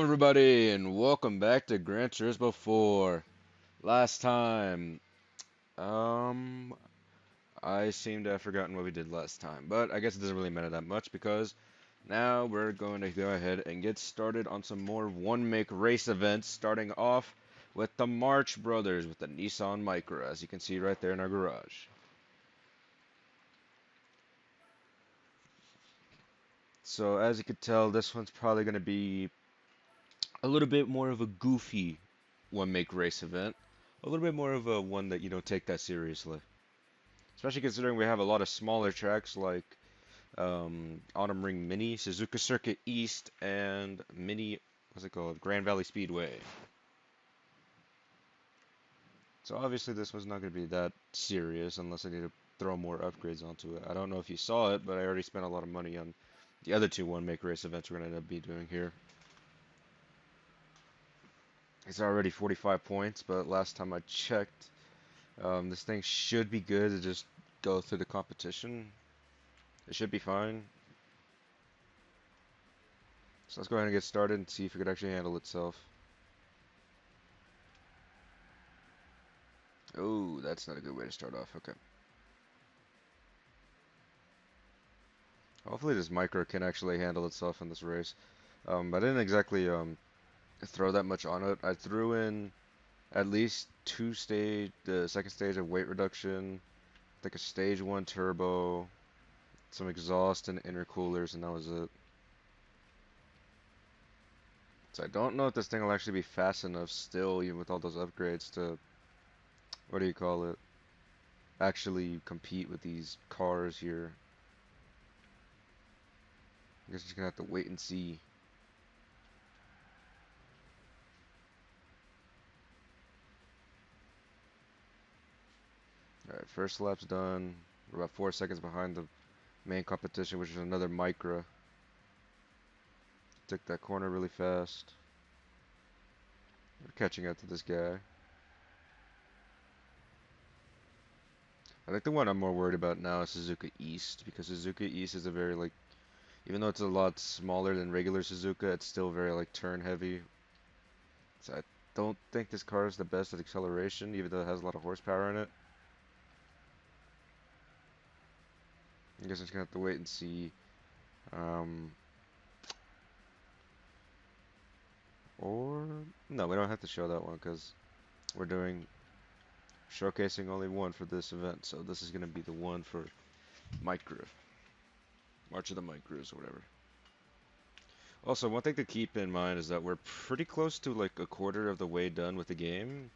everybody, and welcome back to Gran Turismo 4. Last time, um, I seem to have forgotten what we did last time, but I guess it doesn't really matter that much because now we're going to go ahead and get started on some more one-make race events, starting off with the March Brothers with the Nissan Micra, as you can see right there in our garage. So as you can tell, this one's probably going to be a little bit more of a goofy one-make race event. A little bit more of a one that you don't take that seriously. Especially considering we have a lot of smaller tracks like Autumn Ring Mini, Suzuka Circuit East, and Mini, what's it called? Grand Valley Speedway. So obviously this one's not going to be that serious unless I need to throw more upgrades onto it. I don't know if you saw it, but I already spent a lot of money on the other two one-make race events we're going to end up be doing here. It's already 45 points, but last time I checked, this thing should be good to just go through the competition. It should be fine. So let's go ahead and get started and see if it could actually handle itself. Oh, that's not a good way to start off. Okay. Hopefully this micro can actually handle itself in this race. I didn't exactly throw that much on it. I threw in at least the second stage of weight reduction, like a stage 1 turbo, some exhaust and intercoolers, and that was it. So I don't know if this thing will actually be fast enough still, even with all those upgrades to, what do you call it, actually compete with these cars here. I guess we're just gonna have to wait and see. Alright, first lap's done. We're about 4 seconds behind the main competition, which is another Micra. Took that corner really fast. We're catching up to this guy. I think the one I'm more worried about now is Suzuka East, because Suzuka East is a very, like, even though it's a lot smaller than regular Suzuka, it's still very, like, turn heavy. So I don't think this car is the best at acceleration, even though it has a lot of horsepower in it. I guess I'm just gonna have to wait and see. Um, or no, we don't have to show that one because we're doing showcasing only one for this event. So this is gonna be the one for Micro, March of the Micros or whatever. Also, one thing to keep in mind is that we're pretty close to like a quarter of the way done with the game,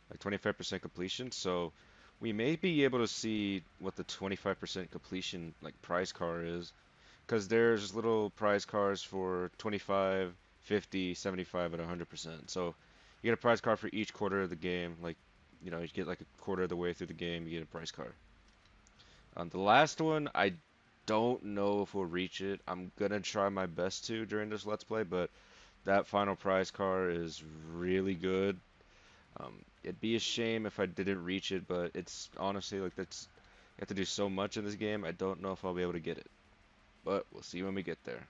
like 25% completion. So we may be able to see what the 25% completion like prize car is. Because there's little prize cars for 25, 50, 75, and 100%. So you get a prize car for each quarter of the game. Like, you get like a quarter of the way through the game, you get a prize car. The last one, I don't know if we'll reach it. I'm gonna try my best to during this Let's Play, but that final prize car is really good. It'd be a shame if I didn't reach it, but it's honestly like you have to do so much in this game. I don't know if I'll be able to get it, but we'll see when we get there.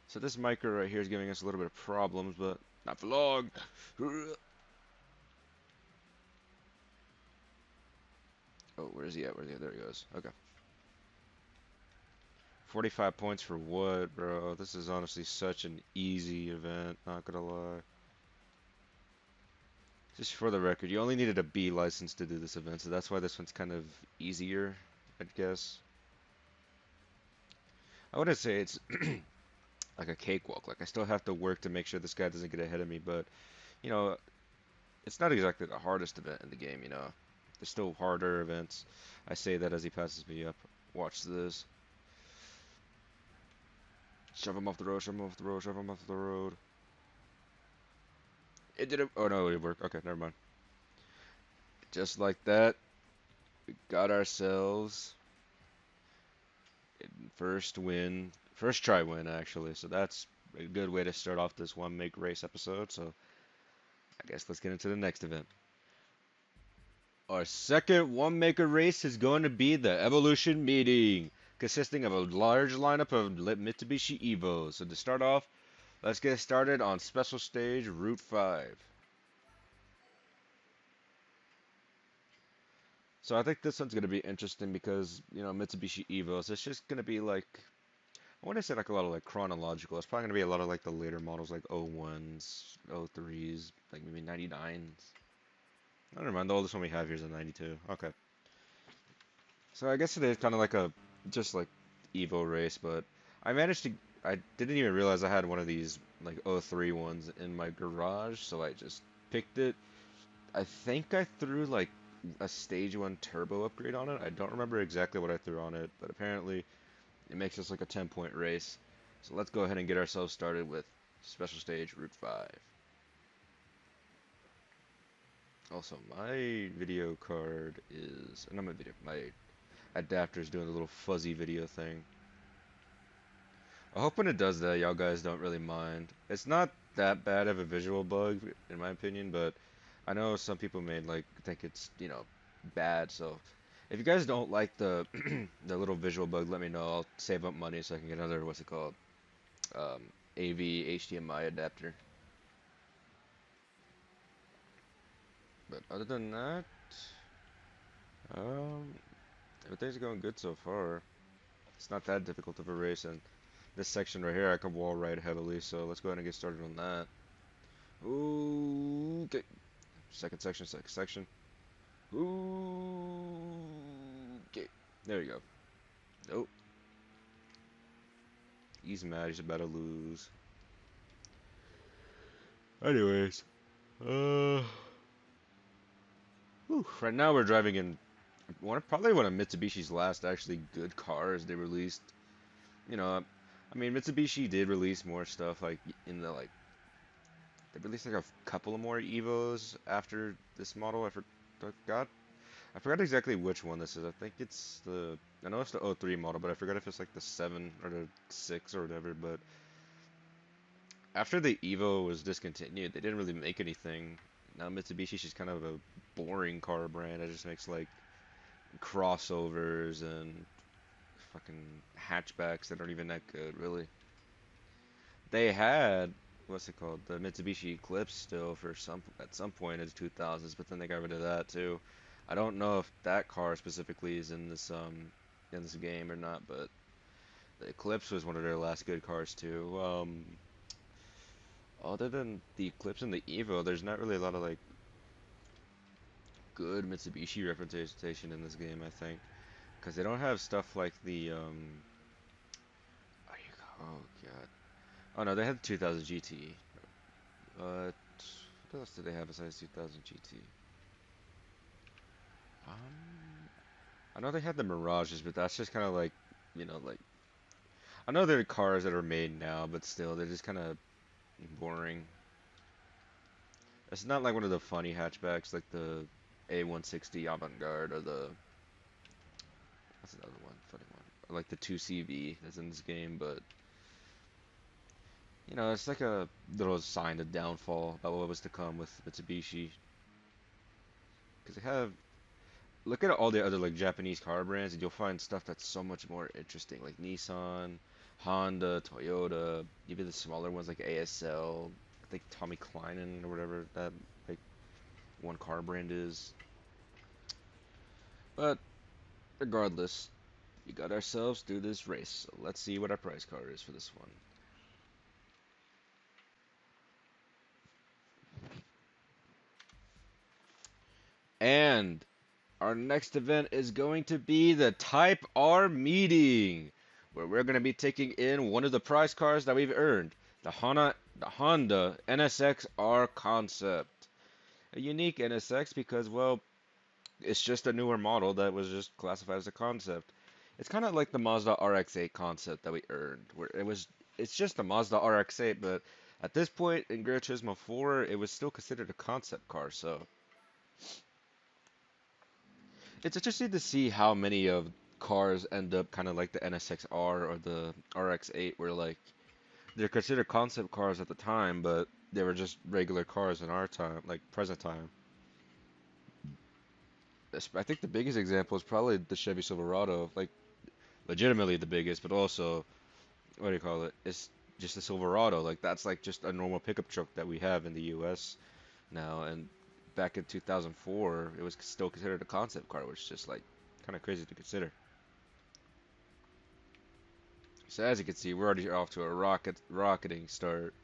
So this micro right here is giving us a little bit of problems, but not for long. Oh, where is he at? Where is he at? There he goes. Okay. 45 points for what, bro? This is honestly such an easy event, not gonna lie. Just for the record, you only needed a B license to do this event, so that's why this one's kind of easier, I guess. I wouldn't say it's like a cakewalk. Like, I still have to work to make sure this guy doesn't get ahead of me, but, you know, it's not exactly the hardest event in the game. There's still harder events. I say that as he passes me up. Watch this. Shove him off the road, shove him off the road, shove him off the road. It didn't. Oh no, it didn't work. Okay, never mind. Just like that, we got ourselves a first win. First try win, actually. So that's a good way to start off this one make race episode. So I guess let's get into the next event. Our second one maker race is going to be the Evolution Meeting, consisting of a large lineup of Mitsubishi Evos. So to start off, Let's get started on special stage Route 5. So I think this one's gonna be interesting because, Mitsubishi Evos, it's just gonna be like, I want to say like a lot of like chronological. It's probably gonna be a lot of like the later models like O1s, O3s, like maybe 99s. I don't mind, the oldest one we have here is a 92. Okay. So I guess today's kind of like a, just like Evo race, but I didn't even realize I had one of these like O3 ones in my garage, so I just picked it. I think I threw like a stage 1 turbo upgrade on it. I don't remember exactly what I threw on it, but apparently it makes us like a 10-point race. So let's go ahead and get ourselves started with special stage Route 5. Also, my video card is, not my video, my adapter is doing a little fuzzy video thing. I hope when it does that, y'all guys don't really mind. It's not that bad of a visual bug, in my opinion, but I know some people may like think it's, bad. So if you guys don't like the the little visual bug, let me know. I'll save up money so I can get another, what's it called? Um, AV HDMI adapter. But other than that, um, everything's going good so far. It's not that difficult of a race, and this section right here I can wall ride heavily, so let's go ahead and get started on that. Ooh, okay. Second section, second section. Ooh, okay. There you go. Nope. He's mad. He's about to lose. Anyways, uh, whew, right now we're driving in probably one of Mitsubishi's last actually good cars they released. You know, I mean Mitsubishi did release more stuff like in the like they released like a couple of more Evos after this model. Forgot I forgot exactly which one this is. I think it's the I know it's the O3 model, but I forgot if it's like the 7 or the 6 or whatever. But after the Evo was discontinued, they didn't really make anything. Now Mitsubishi's just kind of a boring car brand. It just makes like crossovers and fucking hatchbacks that aren't even that good, really. They had what's it called, the Mitsubishi Eclipse still for some at some point in the 2000s, but then they got rid of that too. I don't know if that car specifically is in this game or not, but the Eclipse was one of their last good cars too. Other than the Eclipse and the Evo, there's not really a lot of like good Mitsubishi representation in this game, I think, because they don't have stuff like the oh god, oh no, they had the 2000 GT. What else did they have besides 2000 GT? I know they had the Mirages, but that's just kind of like, like I know they're cars that are made now, but still, they're just kind of boring. It's not like one of the funny hatchbacks like the A160 Avantgarde or the what's another one, funny one, or like the 2CV that's in this game, but it's like a little sign of downfall about what was to come with Mitsubishi, because they have look at all the other like Japanese car brands, and you'll find stuff that's so much more interesting, like Nissan, Honda, Toyota, even the smaller ones like ASL. I think Tommy Kleinen or whatever that like one car brand is. But regardless, we got ourselves through this race. So let's see what our prize car is for this one. And our next event is going to be the Type R meeting, where we're going to be taking in one of the prize cars that we've earned, the Honda NSX-R Concept. A unique NSX because, well, it's just a newer model that was just classified as a concept. It's kind of like the Mazda RX-8 concept that we earned, where it's just a Mazda RX-8, but at this point in Gran Turismo 4, it was still considered a concept car, so it's interesting to see how many of cars end up kind of like the NSX-R or the RX-8, where like they're considered concept cars at the time, but they were just regular cars in our time, like present time. I think the biggest example is probably the Chevy Silverado, like legitimately the biggest, but also what do you call it? It's just a Silverado. Like that's like just a normal pickup truck that we have in the U.S. now. And back in 2004, it was still considered a concept car, which is just like kind of crazy to consider. So as you can see, we're already off to a rocketing start,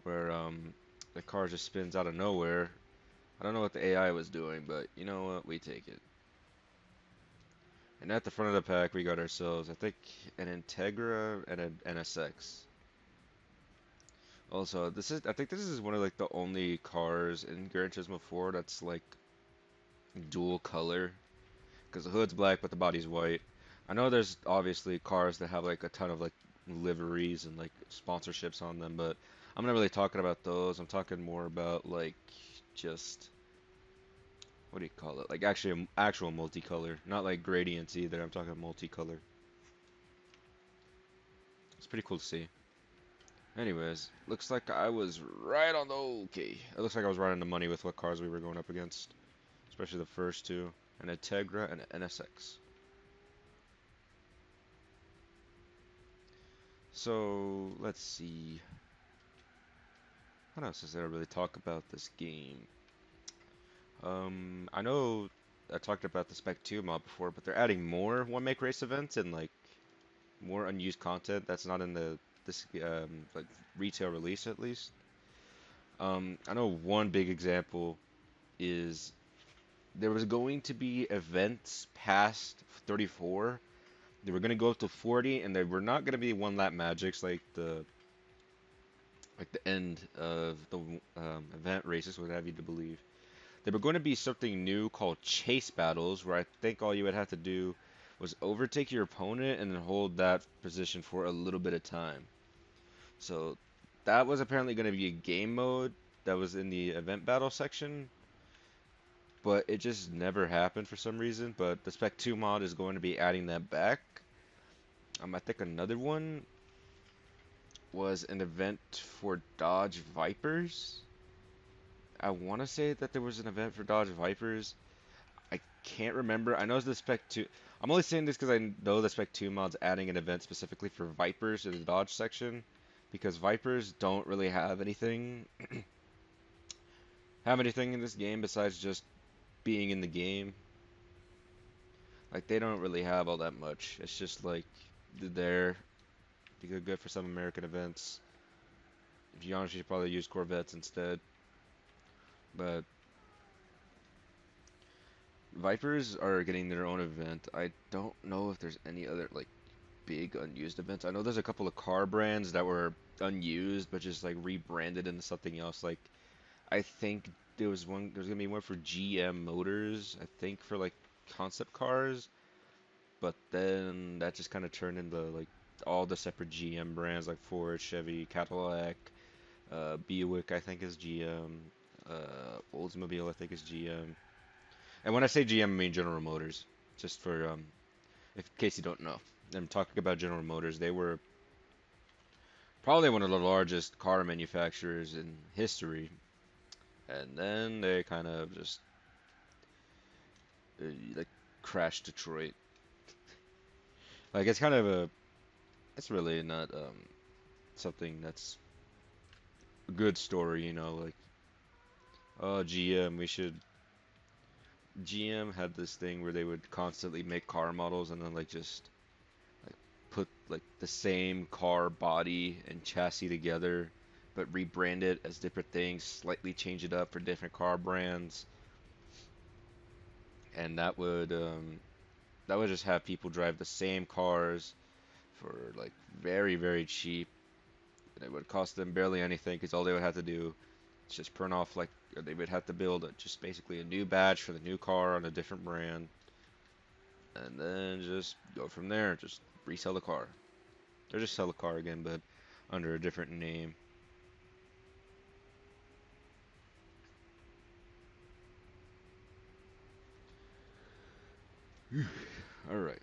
where the car just spins out of nowhere. I don't know what the AI was doing, but you know what? We take it. And at the front of the pack, we got ourselves, I think, an Integra and an NSX. Also, I think this is one of like the only cars in Gran Turismo 4 that's like dual color, because the hood's black but the body's white. I know there's obviously cars that have like a ton of like liveries and like sponsorships on them, but I'm not really talking about those. I'm talking more about like just what do you call it? Like actually actual multicolor, not like gradients either. I'm talking multicolor. It's pretty cool to see. Anyways, looks like I was right on the okay. It looks like I was right on the money with what cars we were going up against, especially the first two, an Integra and an NSX. So let's see. What else is there to really talk about this game? I know I talked about the Spec 2 mod before, but they're adding more one make race events and like more unused content that's not in the this like retail release at least. I know one big example is there was going to be events past 34. They were going to go up to 40, and they were not going to be one lap magics like the end of the event races would have you to believe. They were going to be something new called chase battles, where I think all you would have to do was overtake your opponent and then hold that position for a little bit of time. So that was apparently going to be a game mode that was in the event battle section, but it just never happened for some reason. But the Spec 2 mod is going to be adding that back. I think another one was an event for Dodge Vipers. I want to say that there was an event for Dodge Vipers. I can't remember. I know it's the Spec 2. I'm only saying this because I know the Spec 2 mod's adding an event specifically for Vipers in the Dodge section, because Vipers don't really have anything in this game besides just being in the game. Like they don't really have all that much. It's just like they're there. They good for some American events. If you honestly should probably use Corvettes instead. But Vipers are getting their own event. I don't know if there's any other like big unused events. I know there's a couple of car brands that were unused but just like rebranded into something else. Like I think there's gonna be one for GM Motors, I think for like concept cars, but then that just kind of turned into like all the separate GM brands like Ford, Chevy, Cadillac, Buick I think is GM, Oldsmobile I think is GM. And when I say GM, I mean General Motors, just for in case you don't know. I'm talking about General Motors. They were probably one of the largest car manufacturers in history, and then they kind of just like crashed Detroit. Like it's kind of it's really not something that's a good story, you know. Like oh GM, GM had this thing where they would constantly make car models and then like just like put like the same car body and chassis together, but rebrand it as different things, slightly change it up for different car brands, and that would just have people drive the same cars for like very cheap, and it would cost them barely anything because all they would have to do is just print off like or they would have to build just basically a new badge for the new car on a different brand, and then just go from there. Just resell the car. Or just sell the car again, but under a different name. All right,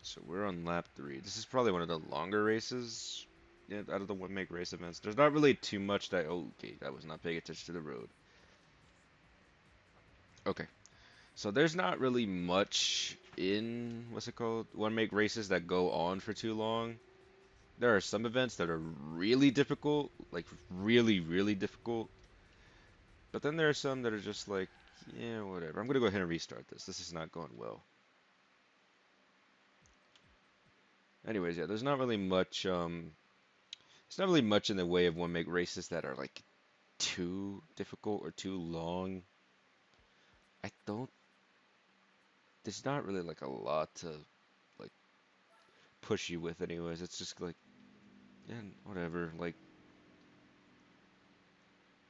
so we're on lap three. This is probably one of the longer races, yeah, out of the one make race events. There's not really too much that. Oh, okay, that was not paying attention to the road. Okay, so there's not really much in what's it called? One make races that go on for too long. there are some events that are really difficult, like really, really difficult. But then there are some that are just like, yeah, whatever. I'm gonna go ahead and restart this. This is not going well. Anyways, yeah, there's not really much. It's not really much in the way of one make races that are like too difficult or too long. I don't. There's not really like a lot to like push you with, anyways. It's just like, yeah, whatever. Like,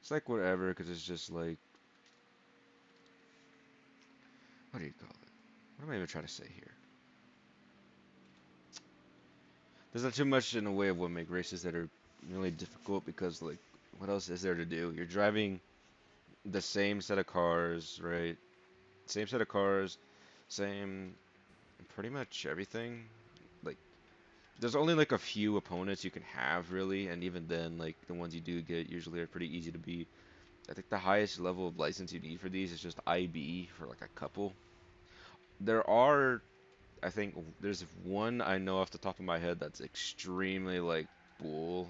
it's like whatever, because it's just like, what do you call it? What am I even trying to say here? There's not too much in the way of what make races that are really difficult because like, what else is there to do? You're driving the same set of cars, right? Same set of cars, same pretty much everything. Like, there's only like a few opponents you can have really, and even then, like the ones you do get usually are pretty easy to beat. I think the highest level of license you need for these is just IB for like a couple. There are, I think, there's one I know off the top of my head that's extremely like bull,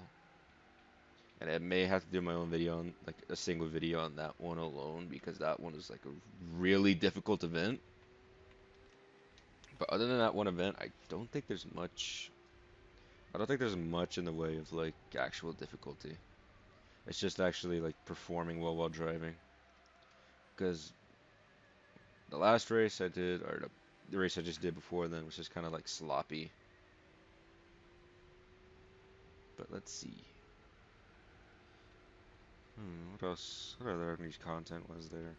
and I may have to do my own video on like a single video on that one alone because that one is like a really difficult event. But other than that one event, I don't think there's much. I don't think there's much in the way of like actual difficulty. It's just actually like performing well while driving. Because the last race I did, or the race I just did before then, was just kind of like sloppy. But let's see. What else? What other niche content was there?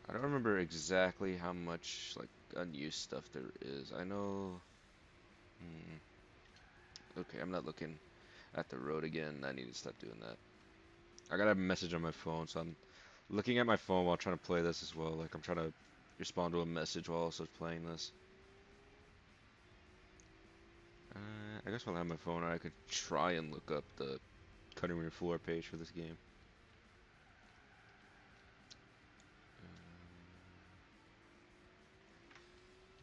I don't remember exactly how much like unused stuff there is. I know. Hmm, okay, I'm not looking at the road again. I need to stop doing that. I got a message on my phone, so I'm looking at my phone while trying to play this as well. Like I'm trying to respond to a message while also playing this. I guess while I have my phone, I could try and look up the cutting room floor page for this game.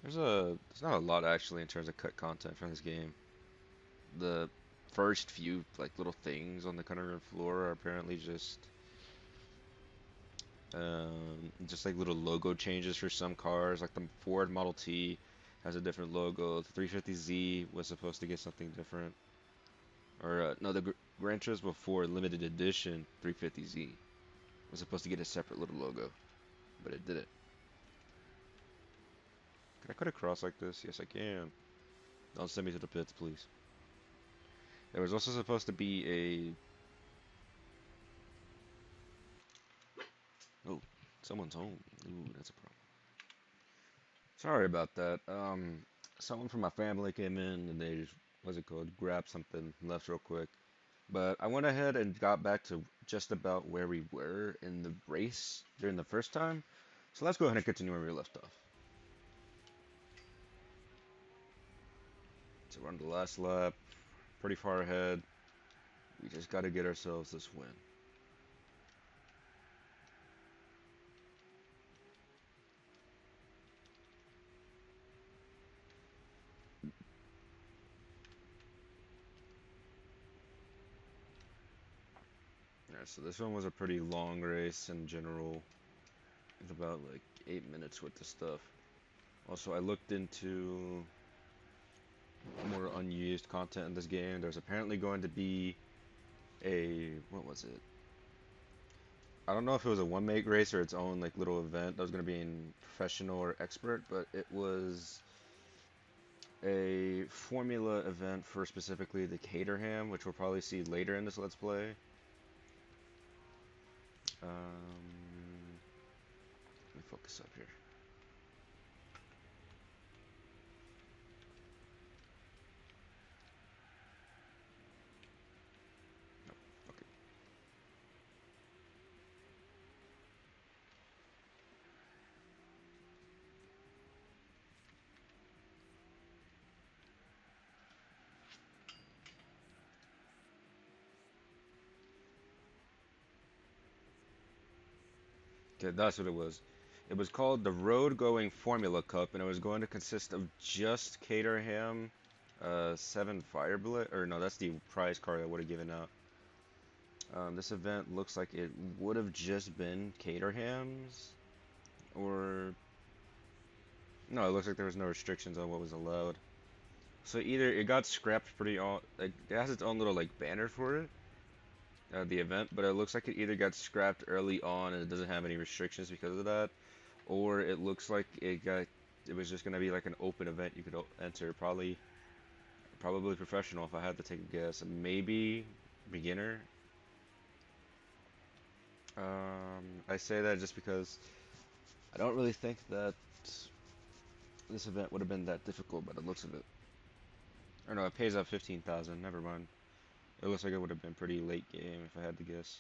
There's not a lot actually in terms of cut content from this game. The first few like little things on the cutting room floor are apparently just like little logo changes for some cars. Like the Ford Model T has a different logo. The 350Z was supposed to get something different. Or no, the Gran Turismo 4 limited edition 350Z was supposed to get a separate little logo, but it didn't. Can I cut across like this? Yes, I can. Don't send me to the pits, please. There was also supposed to be a... Oh, someone's home. Ooh, that's a problem. Sorry about that. Someone from my family came in and they just, what's it called, grabbed something and left real quick. But I went ahead and got back to just about where we were in the race during the first time. So let's go ahead and continue where we left off. So we're on the last lap, pretty far ahead. We just got to get ourselves this win. Yeah, so this one was a pretty long race in general. It's about like 8 minutes worth of stuff. Also, I looked into more unused content in this game. There's apparently going to be a, what was it? I don't know if it was a one make race or its own like little event that was going to be in professional or expert, but it was a formula event for specifically the Caterham, which we'll probably see later in this Let's Play. Let me focus up here. Okay. Okay, that's what it was. It was called the Road Going Formula Cup, and it was going to consist of just Caterham, 7 Fireblade, or no, that's the prize card I would have given out. This event looks like it would have just been Caterhams, or no, it looks like there was no restrictions on what was allowed. So either it got scrapped pretty all, like it has its own little like banner for it, the event, but it looks like it either got scrapped early on and it doesn't have any restrictions because of that, or it looks like it was just gonna be like an open event you could enter, probably professional if I had to take a guess, maybe beginner. I say that just because I don't really think that this event would have been that difficult by the looks of it. Or no, it pays out 15,000. Never mind. It looks like it would have been pretty late game if I had to guess.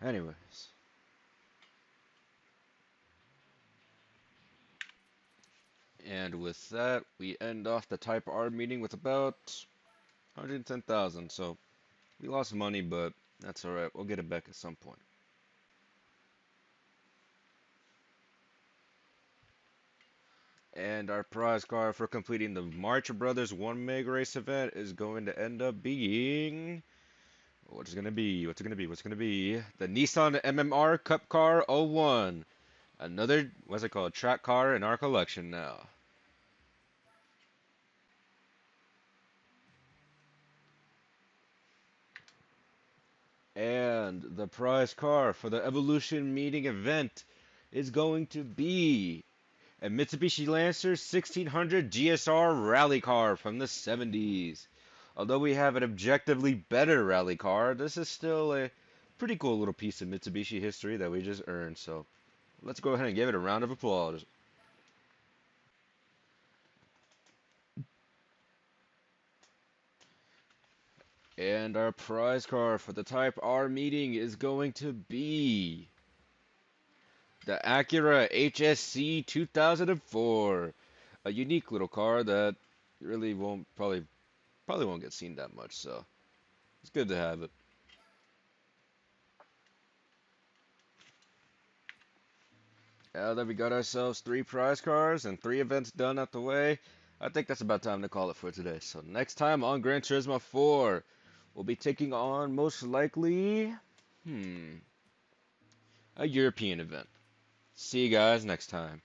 Anyways, and with that, we end off the Type R meeting with about 110,000. So we lost money, but that's alright. We'll get it back at some point. And our prize card for completing the March Brothers 1 Meg Race event is going to end up being. What's it gonna be? What's it gonna be? What's it gonna be? The Nissan MMR Cup Car 01. Another, what's it called? Track car in our collection now. And the prize car for the Evolution Meeting event is going to be a Mitsubishi Lancer 1600 GSR rally car from the 70s. Although we have an objectively better rally car, this is still a pretty cool little piece of Mitsubishi history that we just earned. So let's go ahead and give it a round of applause. And our prize car for the Type R meeting is going to be the Acura HSC 2004. A unique little car that really won't probably won't get seen that much, so it's good to have it. Now that we got ourselves 3 prize cars and 3 events done out the way, I think that's about time to call it for today. So next time on Gran Turismo 4, we'll be taking on most likely, a European event. See you guys next time.